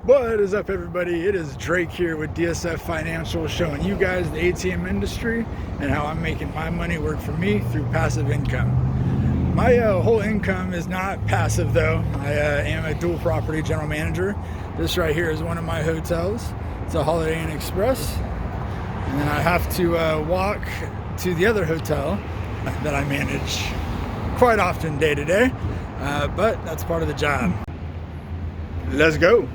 What is up, everybody? It is Drake here with DSF Financial, showing you guys the ATM industry and how I'm making my money work for me through passive income. My whole income is not passive, though. I am a dual property general manager. This right here is one of my hotels. It's a Holiday Inn Express. And then I have to walk to the other hotel that I manage quite often day to day. But that's part of the job. Let's go.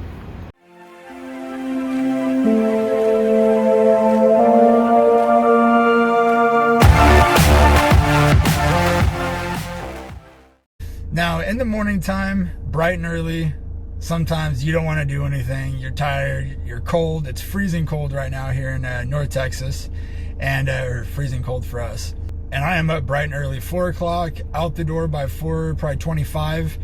Now, in the morning time, bright and early, sometimes you don't want to do anything. You're tired, you're cold. It's freezing cold right now here in North Texas, and freezing cold for us. And I am up bright and early, 4 o'clock, out the door by 4, probably 25,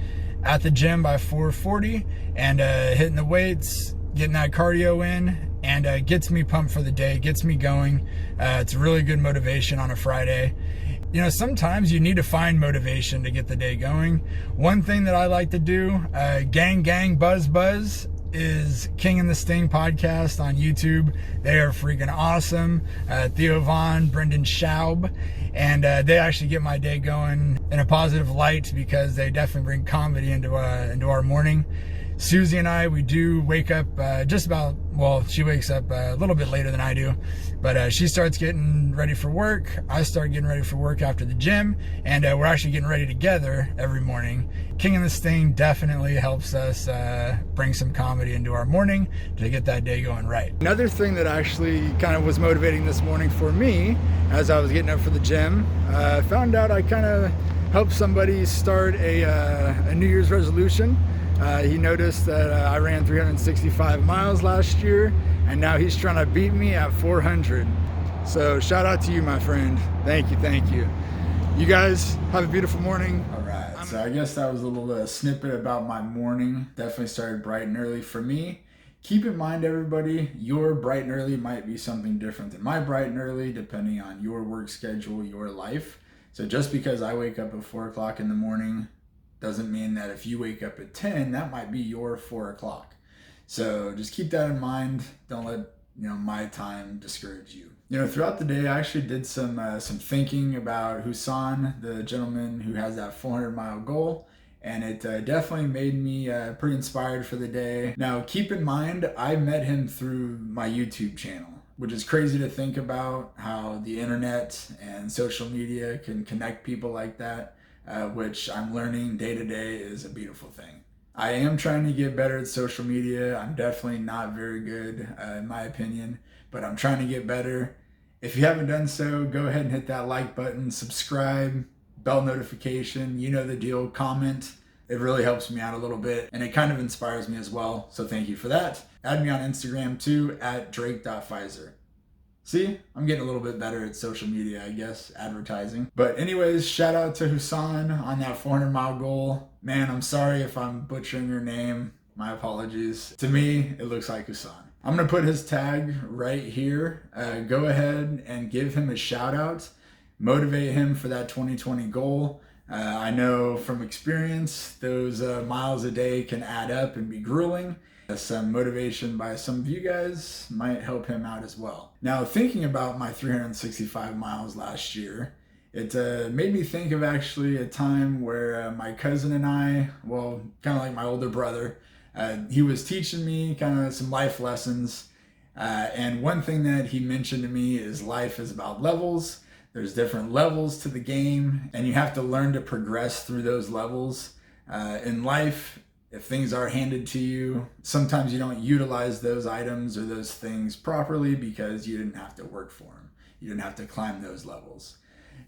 at the gym by 4:40, and hitting the weights, getting that cardio in, and gets me pumped for the day, gets me going. It's really good motivation on a Friday. You know, sometimes you need to find motivation to get the day going. One thing that I like to do, gang, buzz, is King and the Sting podcast on YouTube. They are freaking awesome. Theo Vaughn, Brendan Schaub, and they actually get my day going in a positive light because they definitely bring comedy into our morning. Susie and I, we do wake up she wakes up a little bit later than I do, but she starts getting ready for work. I start getting ready for work after the gym, and we're actually getting ready together every morning. King and the Sting definitely helps us bring some comedy into our morning to get that day going right. Another thing that actually kind of was motivating this morning for me as I was getting up for the gym, I found out I kind of helped somebody start a New Year's resolution. He noticed that I ran 365 miles last year, and now he's trying to beat me at 400. So shout out to you, my friend. Thank you. You guys have a beautiful morning. All right, so I guess that was a little snippet about my morning. Definitely started bright and early for me. Keep in mind, everybody, your bright and early might be something different than my bright and early, depending on your work schedule, your life. So just because I wake up at 4 o'clock in the morning doesn't mean that if you wake up at 10, that might be your 4 o'clock. So just keep that in mind. Don't let my time discourage you. Throughout the day, I actually did some thinking about Husan, the gentleman who has that 400-mile goal, and it definitely made me pretty inspired for the day. Now, keep in mind, I met him through my YouTube channel, which is crazy to think about how the internet and social media can connect people like that. Which I'm learning day to day is a beautiful thing. I am trying to get better at social media. I'm definitely not very good, in my opinion, but I'm trying to get better. If you haven't done so, go ahead and hit that like button, subscribe, bell notification, you know the deal, comment. It really helps me out a little bit, and it kind of inspires me as well, so thank you for that. Add me on Instagram too, at drake.pfizer. See, I'm getting a little bit better at social media, I guess, advertising. But anyways, shout out to Husan on that 400-mile goal. Man, I'm sorry if I'm butchering your name. My apologies. To me, it looks like Husan. I'm going to put his tag right here. Go ahead and give him a shout out. Motivate him for that 2020 goal. I know from experience, those miles a day can add up and be grueling. Some motivation by some of you guys might help him out as well. Now, thinking about my 365 miles last year, it made me think of actually a time where my cousin and I, well, kind of like my older brother, he was teaching me kind of some life lessons. And one thing that he mentioned to me is life is about levels. There's different levels to the game, and you have to learn to progress through those levels. In life, if things are handed to you, sometimes you don't utilize those items or those things properly because you didn't have to work for them. You didn't have to climb those levels.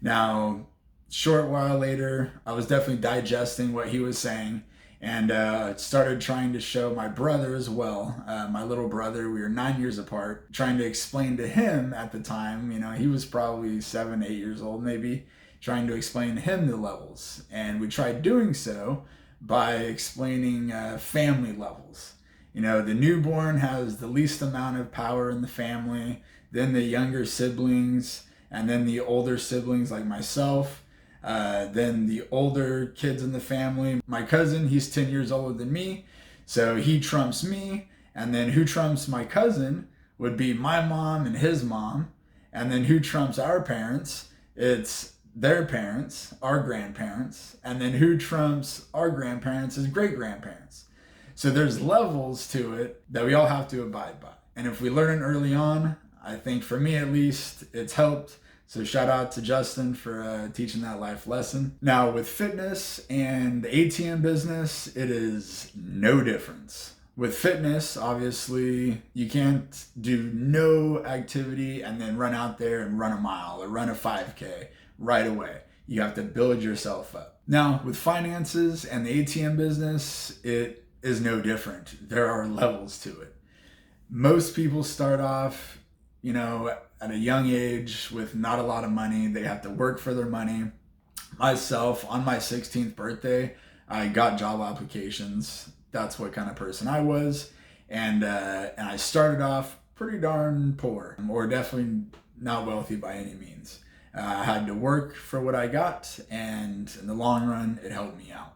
Now, short while later, I was definitely digesting what he was saying, and started trying to show my brother as well. My little brother, we were 9 years apart, trying to explain to him at the time, he was probably 7, 8 years old maybe, trying to explain to him the levels. And we tried doing so by explaining family levels. The newborn has the least amount of power in the family, then the younger siblings, and then the older siblings like myself, then the older kids in the family. My cousin, he's 10 years older than me, so he trumps me, And then who trumps my cousin would be my mom and his mom. And then who trumps our parents? It's their parents, our grandparents. And then who trumps our grandparents is great grandparents. So there's levels to it that we all have to abide by. And if we learn it early on, I think for me at least, it's helped. So shout out to Justin for teaching that life lesson. Now with fitness and the ATM business, it is no difference. With fitness, obviously, you can't do no activity and then run out there and run a mile or run a 5K right away. You have to build yourself up. Now with finances and the ATM business, it is no different. There are levels to it. Most people start off, at a young age with not a lot of money. They have to work for their money. Myself, on my 16th birthday, I got job applications. That's what kind of person I was. And I started off pretty darn poor, or definitely not wealthy by any means. I had to work for what I got, and in the long run, it helped me out.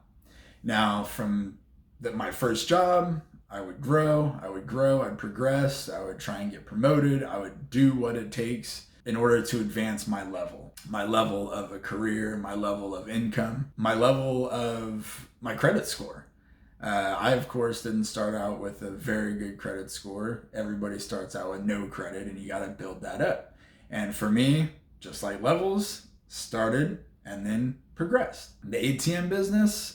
Now, from my first job, I would grow, I'd progress, I would try and get promoted, I would do what it takes in order to advance my level of a career, my level of income, my level of my credit score. I, of course, didn't start out with a very good credit score. Everybody starts out with no credit, and you got to build that up. And for me, just like levels, started and then progressed. The ATM business,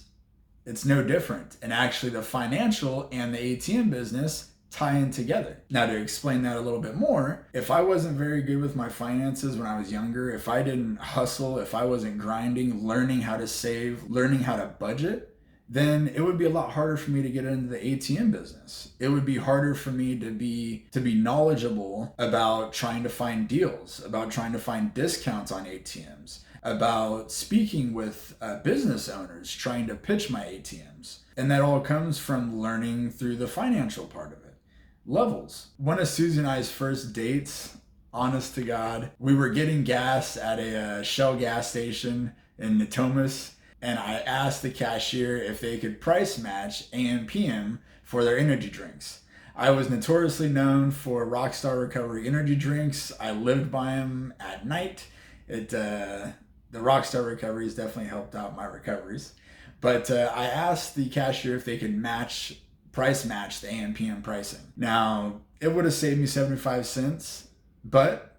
it's no different. And actually the financial and the ATM business tie in together. Now to explain that a little bit more, if I wasn't very good with my finances when I was younger, if I didn't hustle, if I wasn't grinding, learning how to save, learning how to budget, then it would be a lot harder for me to get into the ATM business. It would be harder for me to be knowledgeable about trying to find deals, about trying to find discounts on ATMs, about speaking with business owners, trying to pitch my ATMs. And that all comes from learning through the financial part of it. Levels. One of Susie and I's first dates, honest to God, we were getting gas at a Shell gas station in Natomas, and I asked the cashier if they could price match AM PM for their energy drinks. I was notoriously known for Rockstar Recovery energy drinks. I lived by them at night. The Rockstar Recoveries definitely helped out my recoveries. But I asked the cashier if they could price match the AM PM pricing. Now, it would have saved me 75 cents, but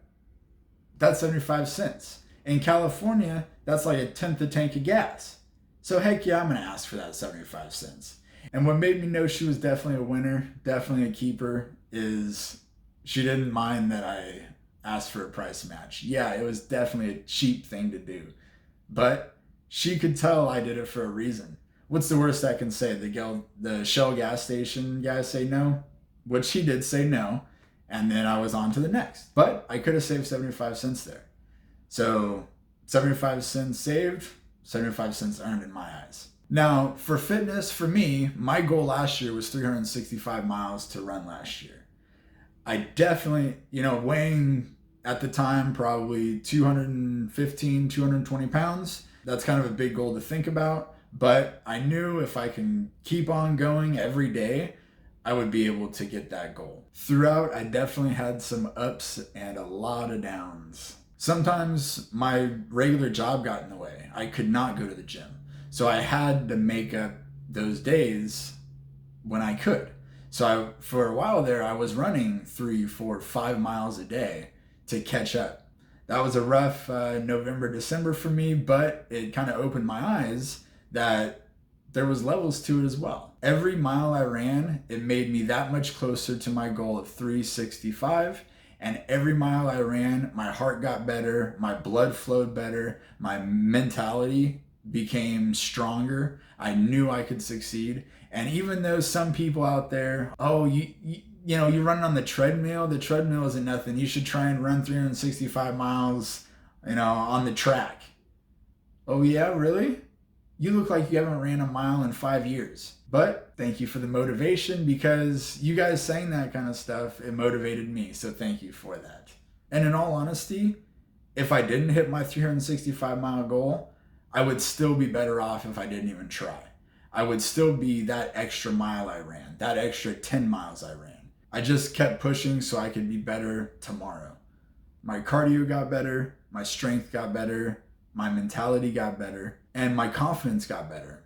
that's 75 cents. In California, that's like a tenth a tank of gas. So heck yeah, I'm gonna ask for that 75 cents. And what made me know she was definitely a winner, definitely a keeper, is she didn't mind that I asked for a price match. Yeah, it was definitely a cheap thing to do, but she could tell I did it for a reason. What's the worst I can say? The Shell gas station guy say no, which he did say no, and then I was on to the next. But I could have saved 75 cents there. So 75 cents saved, 75 cents earned in my eyes. Now, for fitness, for me, my goal last year was 365 miles to run last year. I definitely, weighing at the time probably 215, 220 pounds. That's kind of a big goal to think about. But I knew if I can keep on going every day, I would be able to get that goal. Throughout, I definitely had some ups and a lot of downs. Sometimes my regular job got in the way. I could not go to the gym. So I had to make up those days when I could. So for a while there, I was running 3, 4, 5 miles a day to catch up. That was a rough November, December for me, but it kind of opened my eyes that there was levels to it as well. Every mile I ran, it made me that much closer to my goal of 365. And every mile I ran, my heart got better, my blood flowed better, my mentality became stronger. I knew I could succeed. And even though some people out there, you're running on the treadmill isn't nothing. You should try and run 365 miles, on the track. Oh yeah, really? You look like you haven't ran a mile in 5 years. But thank you for the motivation, because you guys saying that kind of stuff, it motivated me. So thank you for that. And in all honesty, if I didn't hit my 365 mile goal, I would still be better off if I didn't even try. I would still be that extra mile I ran, that extra 10 miles I ran. I just kept pushing so I could be better tomorrow. My cardio got better, my strength got better, my mentality got better, and my confidence got better.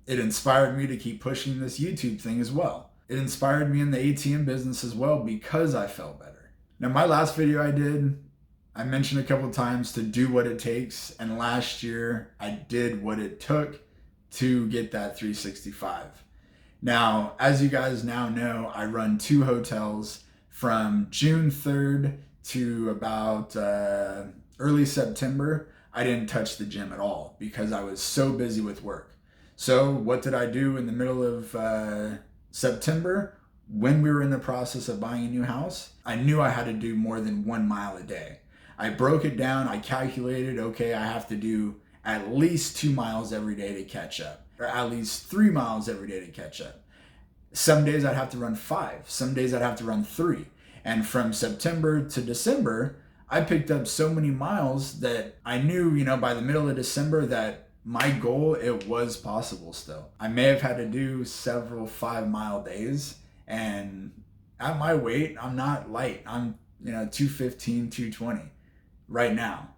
It inspired me to keep pushing this YouTube thing as well. It inspired me in the ATM business as well because I felt better. Now, my last video I did, I mentioned a couple times to do what it takes, and last year I did what it took to get that 365. Now, as you guys now know, I run 2 hotels from June 3rd to about early September. I didn't touch the gym at all because I was so busy with work. So what did I do in the middle of September? When we were in the process of buying a new house, I knew I had to do more than 1 mile a day. I broke it down. I calculated, okay, I have to do at least 2 miles every day to catch up, or at least 3 miles every day to catch up. Some days I'd have to run 5. Some days I'd have to run 3. And from September to December, I picked up so many miles that I knew, by the middle of December that my goal, it was possible still. I may have had to do several 5-mile days, and at my weight, I'm not light. I'm, 215, 220 right now.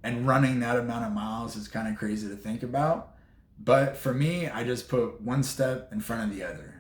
And running that amount of miles is kind of crazy to think about. But for me, I just put one step in front of the other.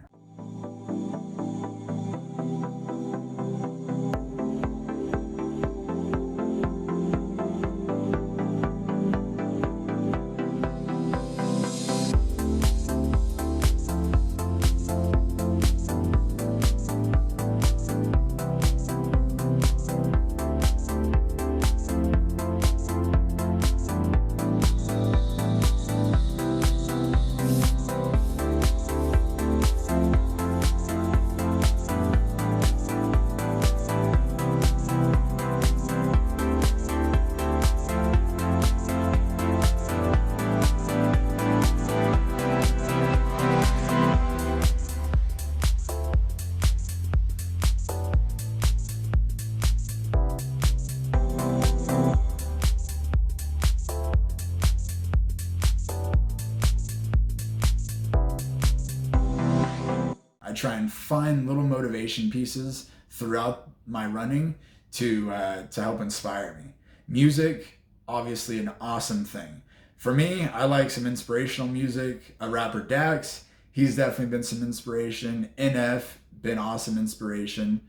I try and find little motivation pieces throughout my running to help inspire me. Music, obviously an awesome thing. For me, I like some inspirational music. A rapper Dax, he's definitely been some inspiration. NF, been awesome inspiration.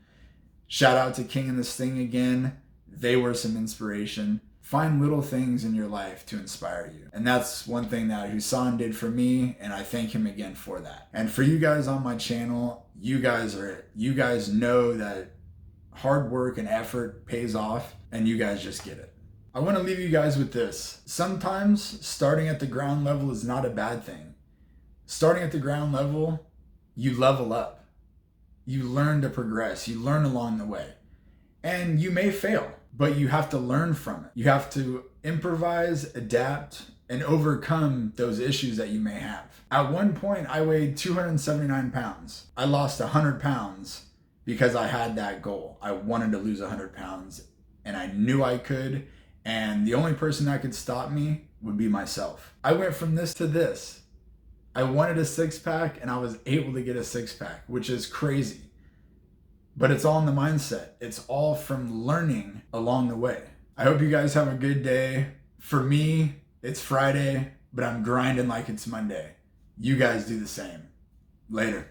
Shout out to King and the Sting again. They were some inspiration. Find little things in your life to inspire you. And that's one thing that Husan did for me, and I thank him again for that. And for you guys on my channel, you guys know that hard work and effort pays off, and you guys just get it. I want to leave you guys with this. Sometimes starting at the ground level is not a bad thing. Starting at the ground level, you level up. You learn to progress. You learn along the way. And you may fail, but you have to learn from it. You have to improvise, adapt, and overcome those issues that you may have. At one point, I weighed 279 pounds. I lost 100 pounds because I had that goal. I wanted to lose 100 pounds, and I knew I could, and the only person that could stop me would be myself. I went from this to this. I wanted a 6-pack, and I was able to get a 6-pack, which is crazy. But it's all in the mindset. It's all from learning along the way. I hope you guys have a good day. For me, it's Friday, but I'm grinding like it's Monday. You guys do the same. Later.